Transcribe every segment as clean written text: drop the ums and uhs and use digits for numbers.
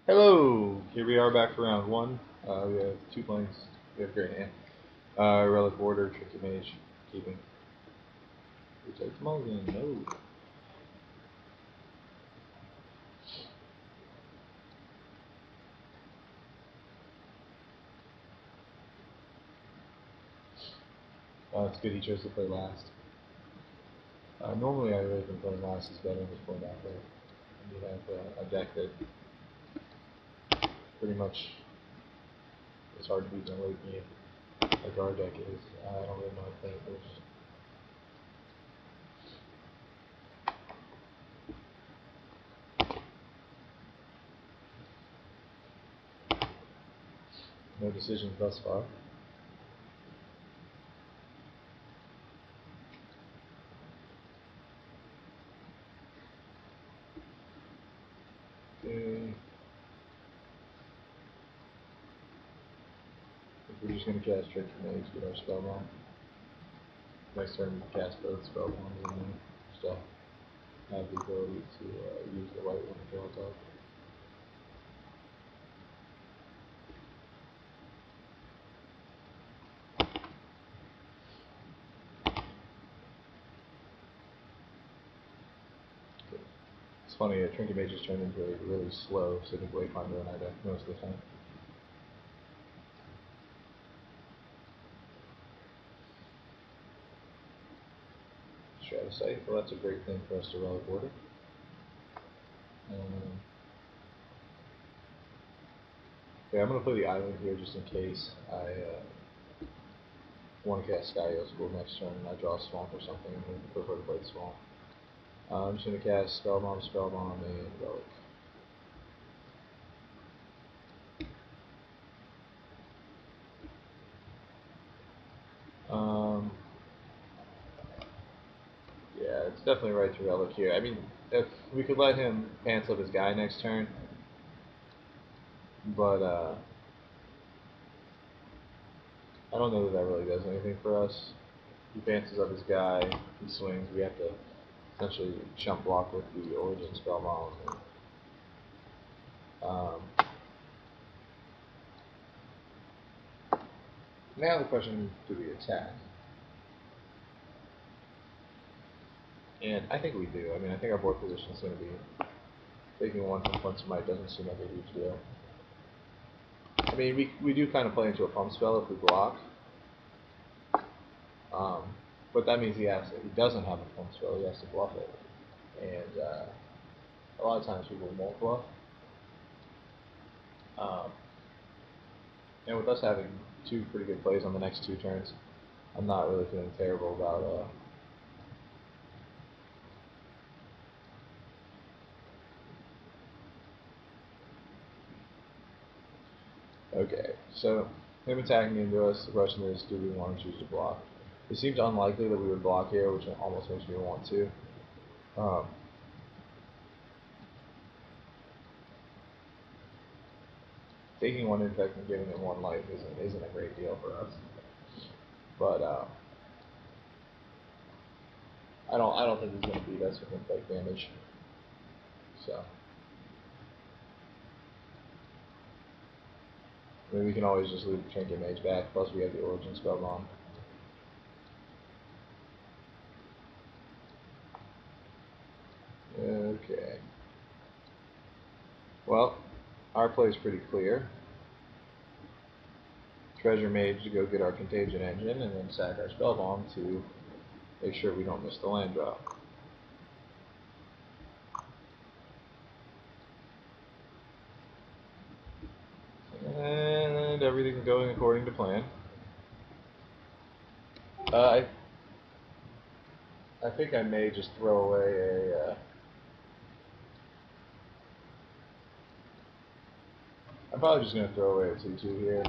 Hello! Here we are back for round one. We have 2 planes. We have Great Ant. Relic Warder, Tricky Mage, Keeping. Protect Mulligan, no. It's good he chose to play last. Normally I really think playing last is better than playing that way. You have a deck that pretty much is hard to beat in a late game, like our deck is. I don't really know how to play it first. No decisions thus far. Okay. We're just going to cast Tricky Mage, get our spell on. Next turn we cast both spell bombs and then still have the ability to use the white one to draw top. It's funny, Trinket Mage just turned into a really slow Sitting Wayfinder in our deck most of the time. Stratasite, well that's a great thing for us to Relic Order. Yeah, I'm going to play the island here just in case I want to cast Skyyo School next turn and I draw a swamp or something and I prefer to play the swamp. I'm just going to cast Spellbomb, and Relic. Yeah, it's definitely right to Relic here. I mean, if we could let him pants up his guy next turn, but I don't know that that really does anything for us. He pantses up his guy, he swings, we have to essentially jump block with the Origin Spellbomb. Now the question, do we attack? And I think we do. I mean, I think our board position is going to be taking one from Punch Might doesn't seem like a huge deal. I mean, we do kind of play into a pump spell if we block. But that means he doesn't have a pump spell, he has to bluff it. And a lot of times people won't bluff. And with us having two pretty good plays on the next 2 turns, I'm not really feeling terrible about okay, so him attacking into us, the question is, do we want to choose to block? It seems unlikely that we would block here, which almost makes me want to. Taking one infect and giving him 1 life isn't a great deal for us. But I don't think he's going to beat us with infect damage. So I mean, we can always just leave the Trinket Mage back, plus we have the Origin Spellbomb. Okay. Well, our play is pretty clear. Treasure Mage to go get our Contagion Engine, and then sack our Spellbomb to make sure we don't miss the land drop. And everything's going according to plan. I think I may just throw away a. I'm probably just going to throw away a 2/2 here.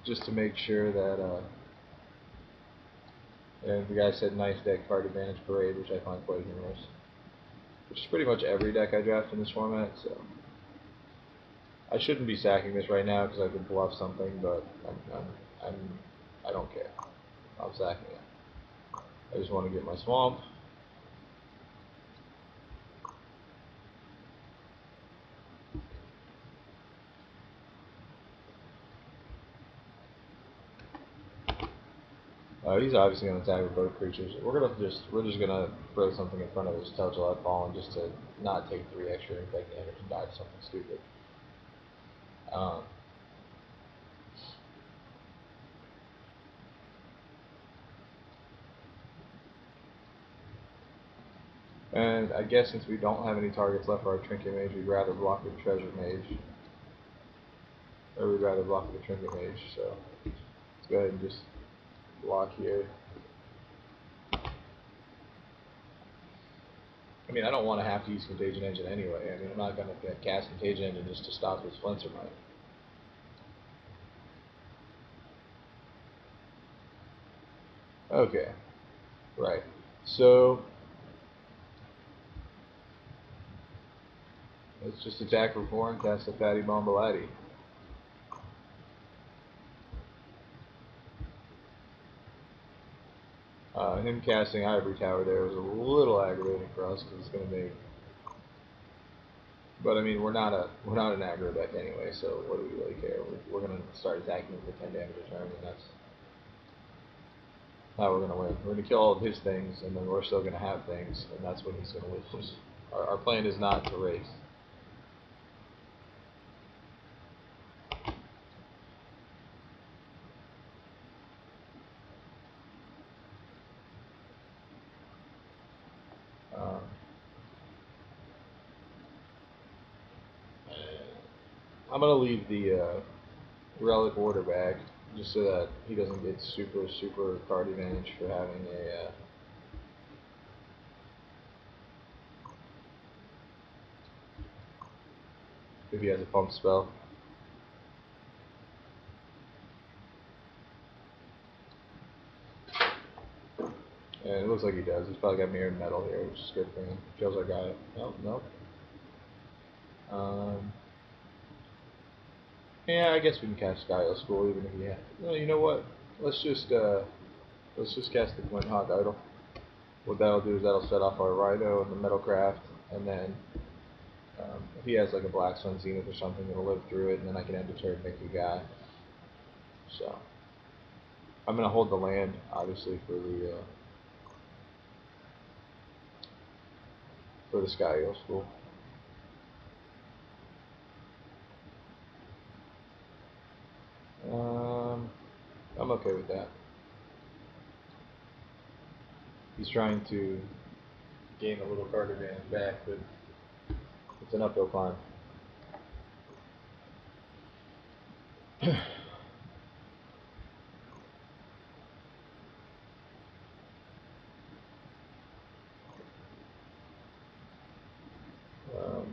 Just to make sure that. And the guy said nice deck, card advantage parade, which I find quite humorous. Which is pretty much every deck I draft in this format, so. I shouldn't be sacking this right now because I could bluff something, but I don't care. I'm sacking it. I just want to get my swamp. He's obviously going to attack with both creatures. We're just gonna throw something in front of his tell Gillette Fallen just to not take 3 extra impact damage and die to something stupid. Um, and I guess since we don't have any targets left for our Trinket Mage, we'd rather block with Treasure Mage. Or we'd rather block with the Trinket Mage, so let's go ahead and just block here. I mean, I don't want to have to use Contagion Engine anyway. I mean, I'm not going to cast Contagion Engine just to stop his Flincer Mine. Okay, right. So let's just attack for 4 and cast a Fatty Bombalati. Him casting Ivory Tower there was a little aggravating for us because it's going to make. But I mean, we're not an aggro deck anyway, so what do we really care? We're going to start attacking for 10 damage a turn, and that's how we're going to win. We're going to kill all of his things, and then we're still going to have things, and that's when he's going to lose. Our plan is not to race. I'm going to leave the Relic Order back, just so that he doesn't get super card advantage for having a if he has a pump spell. And it looks like he does. He's probably got Mirrored Metal here, which is good for him. Kills our guy. Nope. Yeah, I guess we can cast Skylo School even if he has. No, you know what? Let's just cast the Gwent Hawk Idol. What that'll do is that'll set off our Rhino and the Metalcraft, and then if he has like a Black Sun Zenith or something, it'll live through it, and then I can end the turn and make a guy. So I'm gonna hold the land, obviously, for the Skylo School. I'm okay with that. He's trying to gain a little card advantage back, but it's an uphill climb.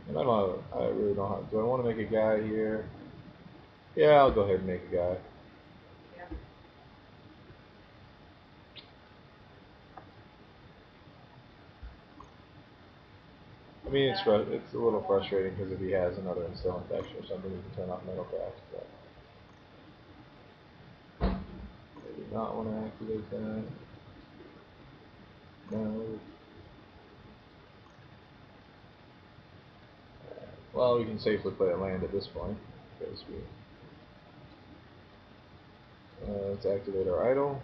And I really don't have. Do I want to make a guy here? Yeah, I'll go ahead and make a guy. I mean, it's a little frustrating because if he has another Instill Infection or something, we can turn off Metalcraft. But I do not want to activate that. No. Well, we can safely play a land at this point because we. Let's activate our idol.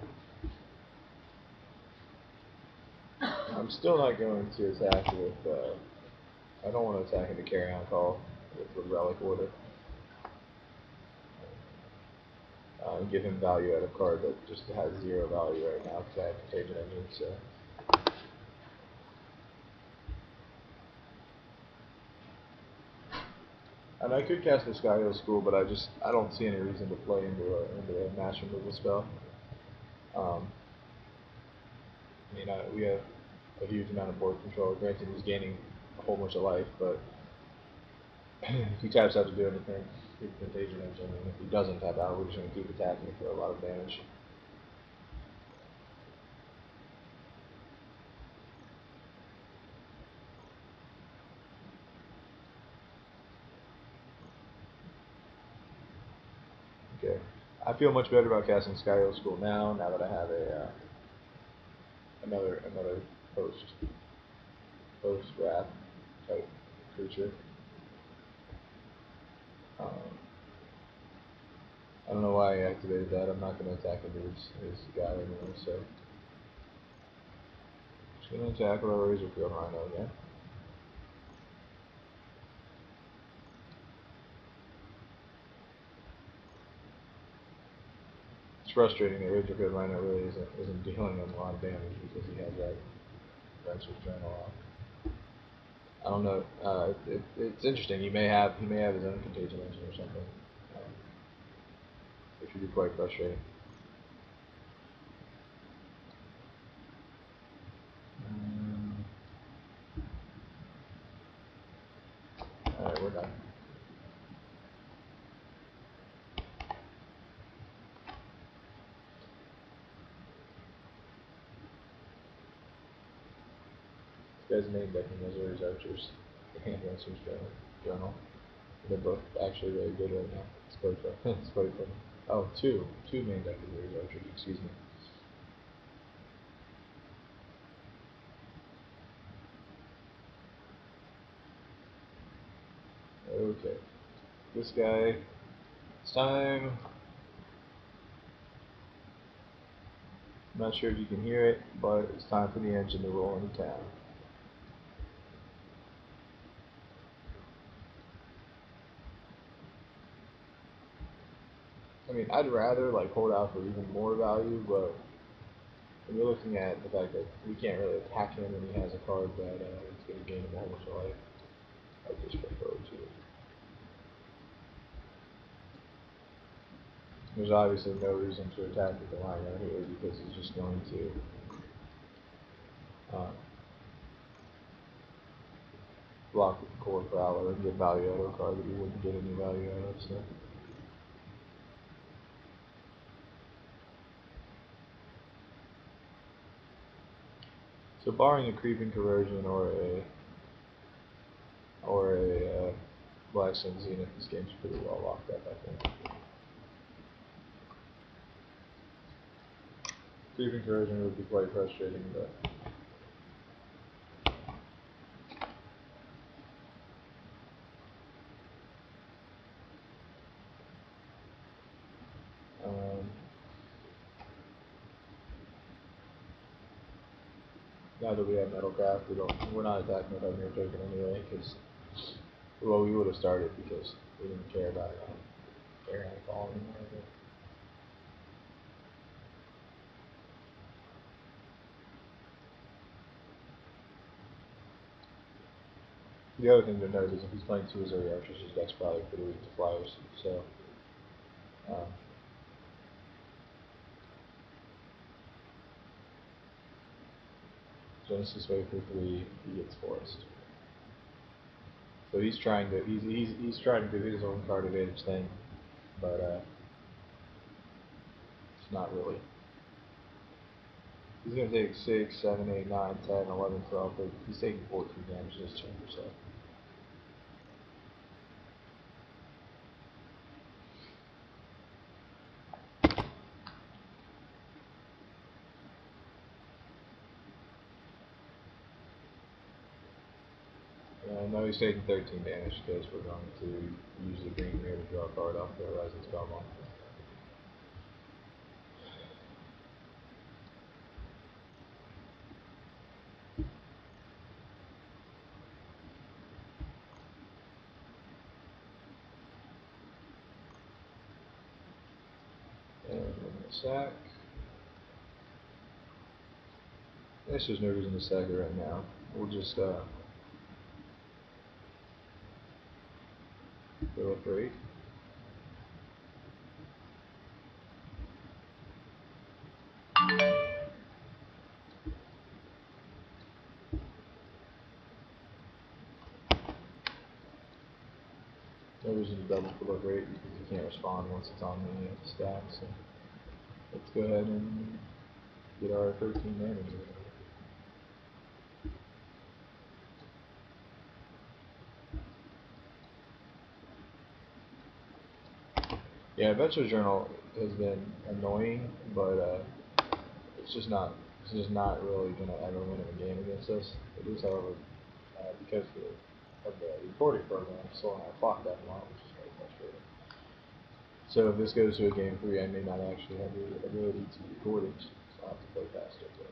I'm still not going to attack with. I don't want to attack into Carry On Call with Relic Order. And give him value at a card that just has 0 value right now because I have Contagion Engine. So. And I could cast the Skylo School, but I don't see any reason to play into a Master Removal spell. I mean, we have a huge amount of board control. Granted, he's gaining a whole bunch of life, but if he taps out to do anything, keep Contagion Engine, and if he doesn't tap out, we're just going to keep attacking for a lot of damage. Okay, I feel much better about casting Skylo School now that I have a another post wrath type creature. I don't know why I activated that, I'm not going to attack his guy anymore, so. Just going to attack our Razor Field Rhino again. It's frustrating that Razor Field Rhino really isn't dealing him a lot of damage because he has that Adventurous Journal off. I don't know. It's interesting. He may have his own contagion engine or something, which would be quite frustrating. All right, we're done. This guy's name deck in Missouri's Archers and Adventurous Journal. They're both actually really good right now. It's quite fun. It's quite fun. Oh, two main deck Missouri's Archers. Excuse me. Okay. This guy. It's time. I'm not sure if you can hear it, but it's time for the engine to roll into town. I mean, I'd rather like hold out for even more value, but when you're looking at the fact that we can't really attack him and he has a card that is going to gain him a whole bunch of life, I just prefer to. There's obviously no reason to attack with the Rhino here because he's just going to block with the Core Prowler and get value out of a card that he wouldn't get any value out of. So. So barring a Creeping Corrosion or a Black Sun Zenith, this game's pretty well locked up, I think. Creeping Corrosion would be quite frustrating, but now that we have Metalcraft, we're not attacking with our mirror token anyway, because, well, we would have started because we didn't care about air nightfall anymore. But the other thing to note is if he's playing two Missouri Archers, his deck's probably pretty weak to flyers, so Genesis Wave for 3, he gets Forest. So he's trying to do his own card advantage thing, but it's not really. He's going to take 6, 7, 8, 9, 10, 11, 12, but he's taking 14 damage this turn, so. I know he's taking 13 damage because we're going to use the green here to draw a card off the Horizon Spellmon. And we're sack. I guess there's no reason to sack it right now. We'll just go up for 8. No reason to double for look rate because you can't respond once it's on the stack. So let's go ahead and get our 13 damage. Yeah, Adventure Journal has been annoying, but it's just not really gonna ever win a game against us. It is, however, because of the recording program, it's still not clocked that long, which is very frustrating. So if this goes to a game 3, I may not actually have the ability to record it, so I'll have to play faster. But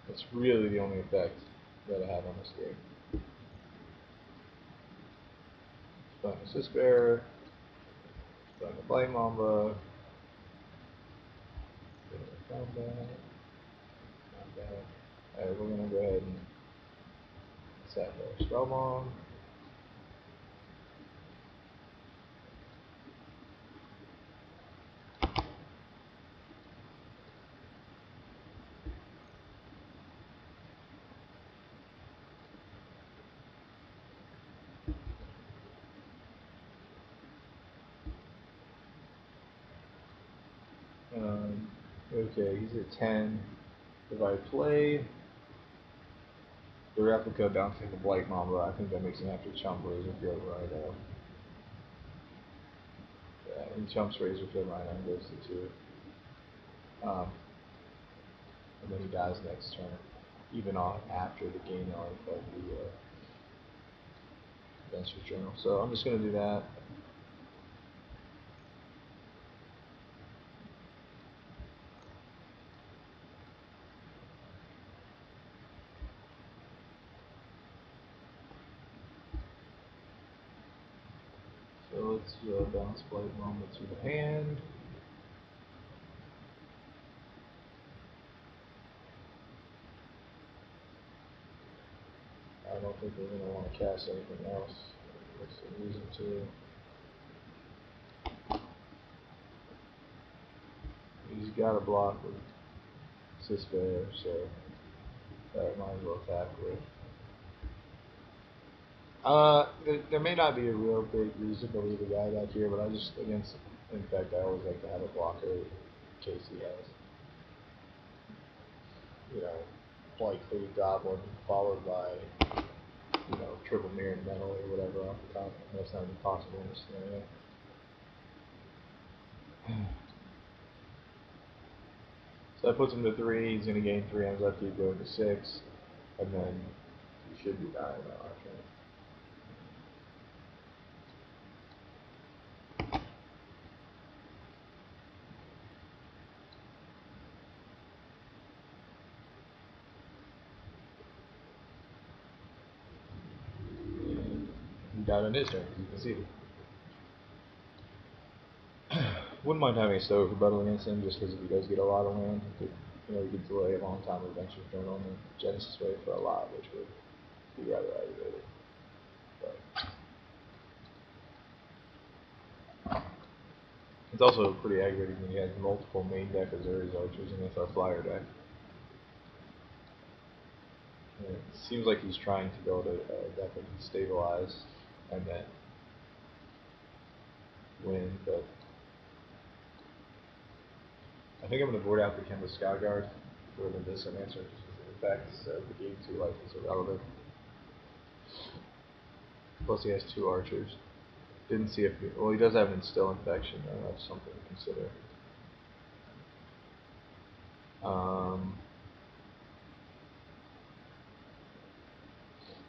that's really the only effect that I have on this game. Playing a Sis Bear, playing a Blight Mamba, combat, combat. Alright, we're gonna go ahead and set our Spellbomb. Okay, he's at 10. If I play the replica bouncing the Blight Mamba, I think that makes him have to chump Razorfield Rhino. Yeah, he chumps Razorfield Rhino and goes to 2. And then he dies next turn, even on after the gain of the Adventure Journal. So I'm just going to do that. So let's bounce Blight Mamba to the hand. I don't think we're going to want to cast anything else. There's some reason to. He's got a block with Sis Bear, so that might as well attack with. There may not be a real big reason to leave a guy back here, but I just, against Infect, I always like to have a blocker in case he has, you know, likely Goblin followed by, you know, triple mirrored metal or whatever off the top. That's not even possible in this scenario. So that puts him to 3. He's going to gain 3 on his upkeep, going to 6, and then he should be dying now, actually. He died on his turn, as you can see. Wouldn't mind having a Stoic Rebuttal against him, just because if he does get a lot of land, he could, you know, he could delay a long time with Adventure Journal and Genesis Wave for a lot, which would be rather aggravating. But it's also pretty aggravating when he has multiple main deck Azuri's Archers against our flyer deck. And it seems like he's trying to build a deck that can stabilize and then win, but I think I'm going to board out the Kemba Skyguard for the Dissonancer, just because the effects of the game 2 life is irrelevant. Plus he has 2 archers. Didn't see if well, he does have an Instill Infection, though. That's something to consider.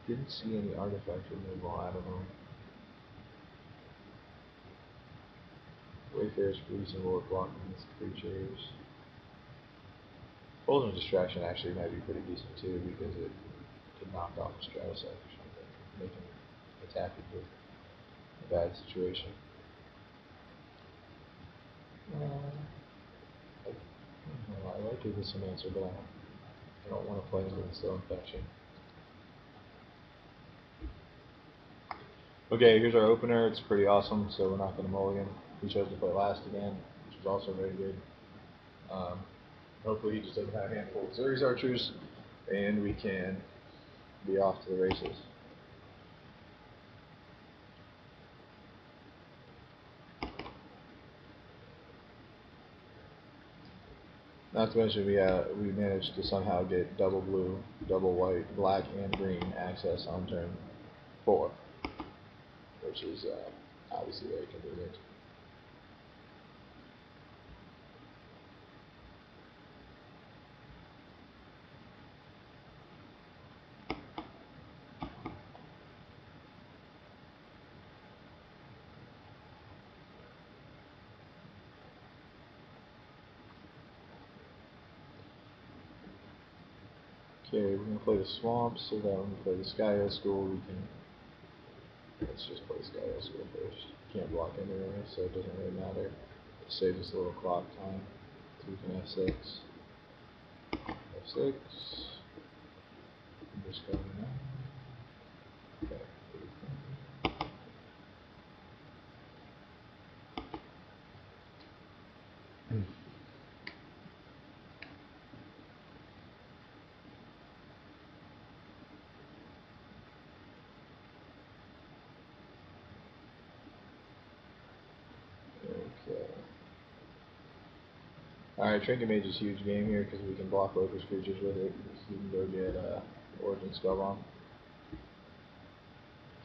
Didn't see any artifact removal out of him. Wayfarer's reasonable at blocking these creatures. Fulgent Distraction actually might be pretty decent too, because it can knock off a Stratus or something, make him attack it with a bad situation. I like it as an answer, but I don't want to play into the Still Infection. Okay, here's our opener. It's pretty awesome, so we're not going to mulligan. He chose to play last again, which is also very good. Hopefully he just doesn't have a handful of Zuri's Archers, and we can be off to the races. Not to mention we managed to somehow get double blue, double white, black, and green access on turn 4, which is obviously very convenient. Okay, we're going to play the swamp, so that when we play the Sky School, we can... Let's just play Sky School first. Can't block anyway, so it doesn't really matter. It saves us a little clock time. So we can F6. F6. I'm just going now. Okay. Okay. Alright, Trinket Mage is a huge game here because we can block Locust creatures with it. So you can go get Origin Spellbomb.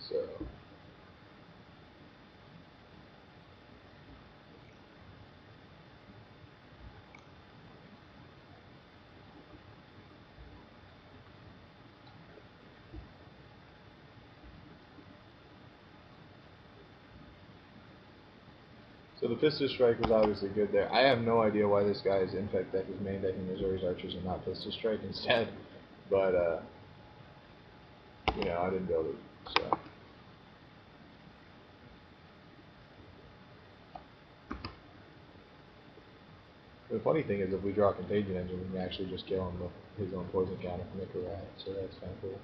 So... So the Pistol Strike was obviously good there. I have no idea why this guy's Infect deck is main decking Missouri's Archers and not Pistol Strike instead. But, you know, I didn't build it, so... The funny thing is, if we draw Contagion Engine, we can actually just kill him with his own poison counter from the Rat, so that's kind of cool.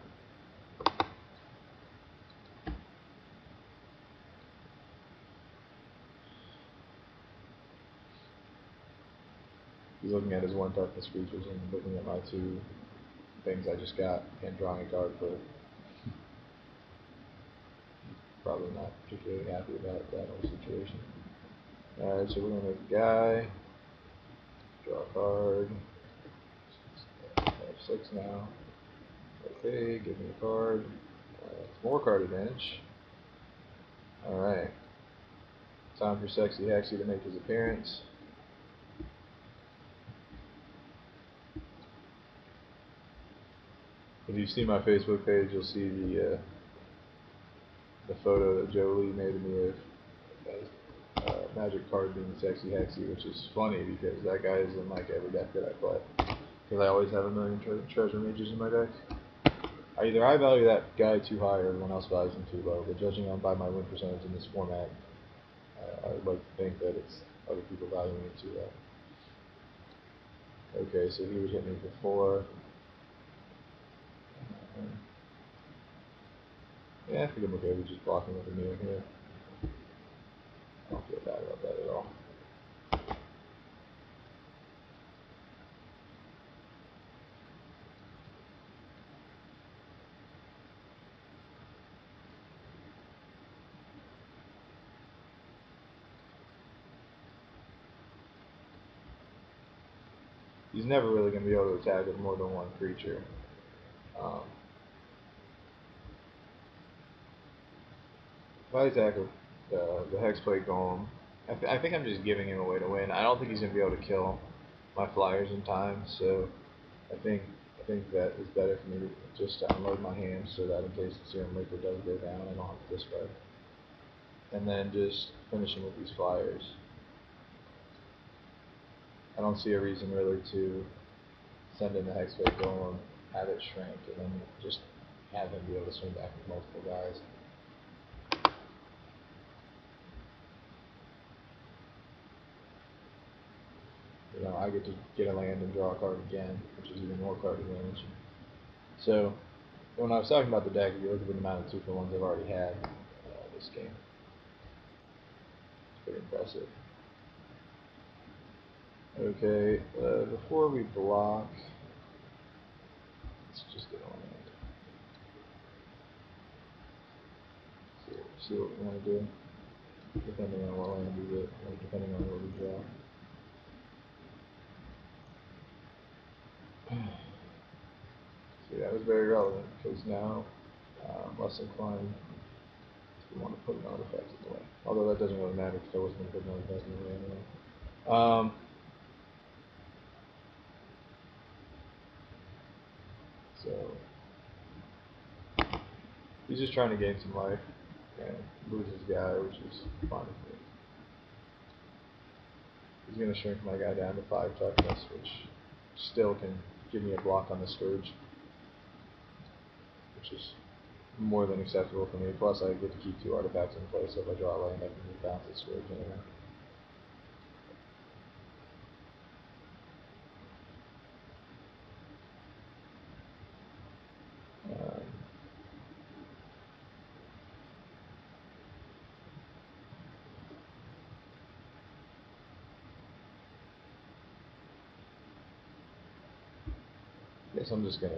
He's looking at his 1 toughness creatures and looking at my 2 things I just got and drawing a card for it. Probably not particularly happy about that whole situation. Alright, so we're going to make a guy, draw a card, I have 6 now. Okay, give me a card, more card advantage. Alright, time for Sexy Hexy to make his appearance. If you see my Facebook page, you'll see the photo that Joe Lee made of me of Magic card being Sexy Hexy, which is funny because that guy is in like every deck that I play. Because I always have a million treasure mages in my deck. Either I value that guy too high or everyone else values him too low, but judging on by my win percentage in this format, I would like to think that it's other people valuing it too low. Okay, so he would hit me for 4. Yeah, I think I'm okay with just blocking with a meal here. I don't feel bad about that at all. He's never really going to be able to attack with more than 1 creature. If I attack with the Hexblade Golem, I think I'm just giving him a way to win. I don't think he's going to be able to kill my flyers in time, so I think that it's better for me to just unload my hand so that in case the Serum Liquid does go down, I don't have to discard. And then just finish him with these flyers. I don't see a reason really to send in the Hexblade Golem, have it shrink, and then just have him be able to swing back with multiple guys. You know, I get to get a land and draw a card again, which is even more card advantage. So, when I was talking about the deck, if you look at the amount of 2-for-1s I've already had this game, it's pretty impressive. Okay, before we block, let's just get on land. See what we want to do, depending on what land we get, or depending on what we draw. See, that was very relevant, because now I'm less inclined to want to put an artifact in the way. Although that doesn't really matter, because I wasn't going to put an artifact in the way anyway. So, he's just trying to gain some life and lose his guy, which is fine with me. He's going to shrink my guy down to 5 toughness, which still can give me a block on the Scourge. which is more than acceptable for me. Plus, I get to keep 2 artifacts in place, so if I draw a land, I can move bounce this sword anyway. Guess I'm just gonna.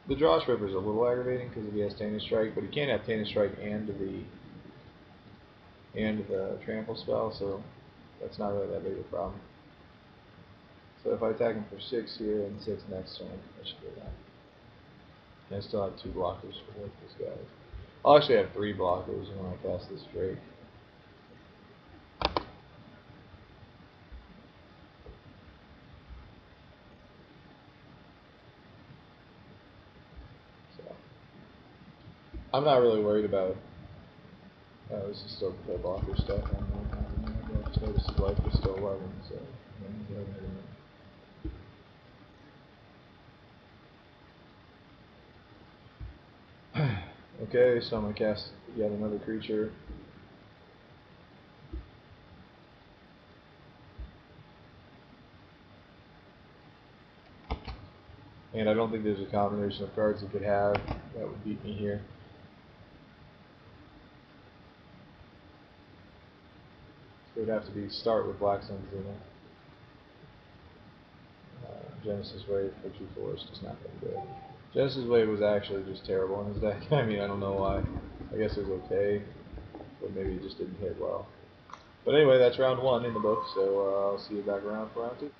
The draw stripper is a little aggravating because he has Tainted Strike, but he can't have Tainted Strike and the trample spell, so that's not really that big of a problem. So if I attack him for 6 here and 6 next turn, I should do that. And I still have 2 blockers for both these guys. I'll actually have 3 blockers when I cast this Drake. So I'm not really worried about. This is still the blocker stuff. I just noticed his life is still 11, so. Okay, so I'm going to cast yet another creature. And I don't think there's a combination of cards he could have that would beat me here. So it would have to be start with Black Sun's Xena. Genesis Wave for 2/4 is just not very good. Genesis Wave was actually just terrible in his deck. I mean, I don't know why. I guess it was okay, but maybe it just didn't hit well. But anyway, that's round 1 in the book, so I'll see you back around for round 2.